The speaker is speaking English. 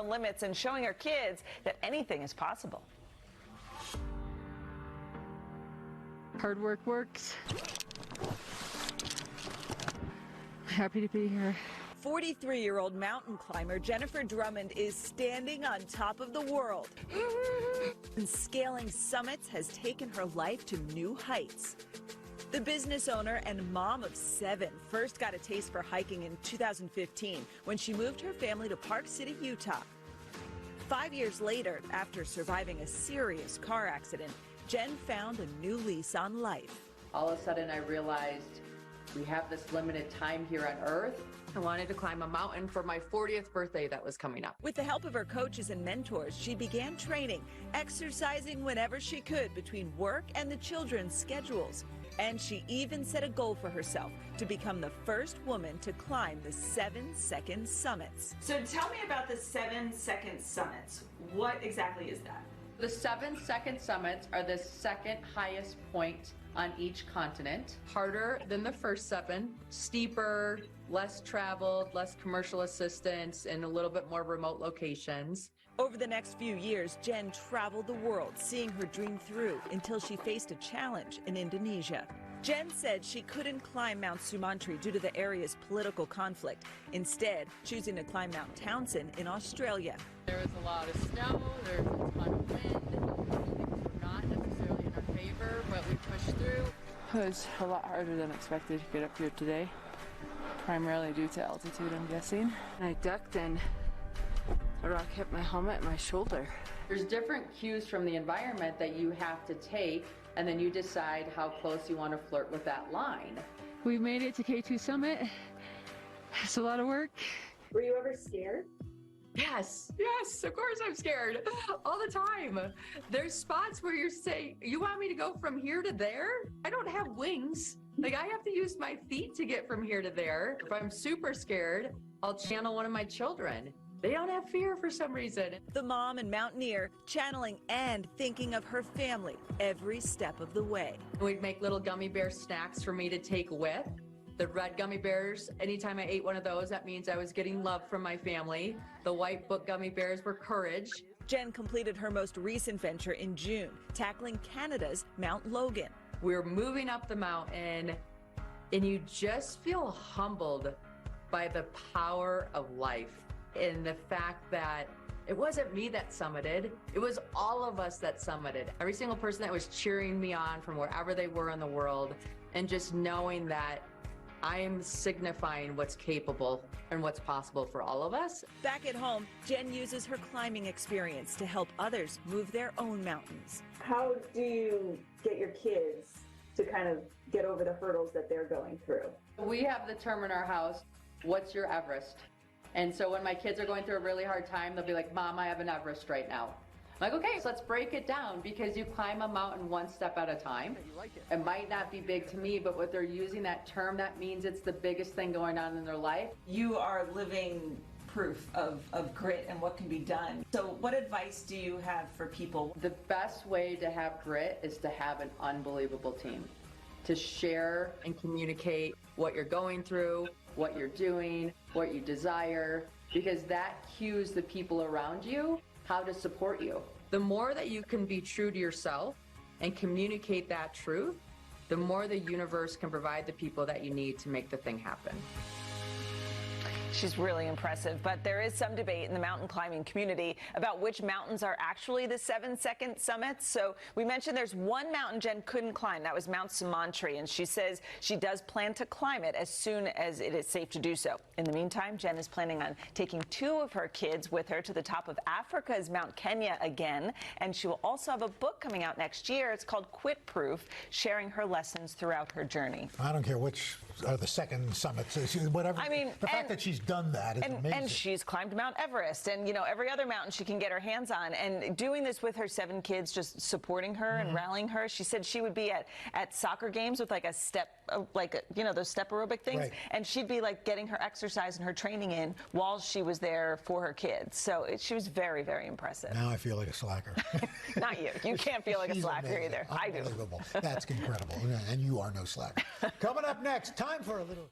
own limits and showing her kids that anything is possible. Hard work works. Happy to be here. 43-year-old mountain climber Jenn Drummond is standing on top of the world. And scaling summits has taken her life to new heights. The business owner and mom of 7 first got a taste for hiking in 2015 when she moved her family to Park City, Utah. 5 years later, after surviving a serious car accident, Jenn found a new lease on life. All of a sudden I realized we have this limited time here on Earth. I wanted to climb a mountain for my 40th birthday that was coming up. With the help of her coaches and mentors, she began training, exercising whenever she could between work and the children's schedules. And she even set a goal for herself to become the first woman to climb the 7-second summits. So tell me about the 7-second summits. What exactly is that? The 7-second summits are the second highest point on each continent. Harder than the first 7, steeper, less traveled, less commercial assistance, and a little bit more remote locations. Over the next few years, Jenn traveled the world, seeing her dream through until she faced a challenge in Indonesia. Jenn said she couldn't climb Mount Sumantri due to the area's political conflict, instead choosing to climb Mount Townsend in Australia. There was a lot of snow, there was a ton of wind. Things were not necessarily in our favor, but we pushed through. It was a lot harder than expected to get up here today, primarily due to altitude, I'm guessing. I ducked and a rock hit my helmet and my shoulder. There's different cues from the environment that you have to take, and then you decide how close you want to flirt with that line. We made it to K2 Summit. It's a lot of work. Were you ever scared? Yes, of course I'm scared. All the time. There's spots where you're saying, you want me to go from here to there? I don't have wings. Like, I have to use my feet to get from here to there. If I'm super scared, I'll channel one of my children. They don't have fear for some reason. The mom and mountaineer channeling and thinking of her family every step of the way. We'd make little gummy bear snacks for me to take with. The red gummy bears, anytime I ate one of those, that means I was getting love from my family. The white book gummy bears were courage. Jenn completed her most recent venture in June, tackling Canada's Mount Logan. We're moving up the mountain, and you just feel humbled by the power of life and the fact that it wasn't me that summited, it was all of us that summited. Every single person that was cheering me on from wherever they were in the world, and just knowing that I am signifying what's capable and what's possible for all of us. Back at home, Jenn uses her climbing experience to help others move their own mountains. How do you get your kids to kind of get over the hurdles that they're going through? We have the term in our house, what's your Everest? And so when my kids are going through a really hard time, they'll be like, Mom, I have an Everest right now. I'm like, okay, so let's break it down, because you climb a mountain one step at a time. It might not be big to me, but what they're using that term, that means it's the biggest thing going on in their life. You are living proof of grit and what can be done. So what advice do you have for people? The best way to have grit is to have an unbelievable team. To share and communicate what you're going through, what you're doing, what you desire, because that cues the people around you how to support you. The more that you can be true to yourself and communicate that truth, the more the universe can provide the people that you need to make the thing happen. She's really impressive, but there is some debate in the mountain climbing community about which mountains are actually the 7-second summits. So we mentioned there's one mountain Jenn couldn't climb. That was Mount Sumantri, and she says she does plan to climb it as soon as it is safe to do so. In the meantime, Jenn is planning on taking 2 of her kids with her to the top of Africa's Mount Kenya again, and she will also have a book coming out next year. It's called Quitproof, sharing her lessons throughout her journey. I don't care which are the second summits, whatever. I mean, the fact that she's done that is amazing. And she's climbed Mount Everest and, you know, every other mountain she can get her hands on. And doing this with her 7 kids, just supporting her and rallying her. She said she would be at soccer games with like a step, you know, those step aerobic things. Right. And she'd be like getting her exercise and her training in while she was there for her kids. So she was very, very impressive. Now I feel like a slacker. Not you. You can't feel like a slacker amazing. either. I do. Unbelievable. That's incredible. And you are no slacker. Coming up next, time for a little...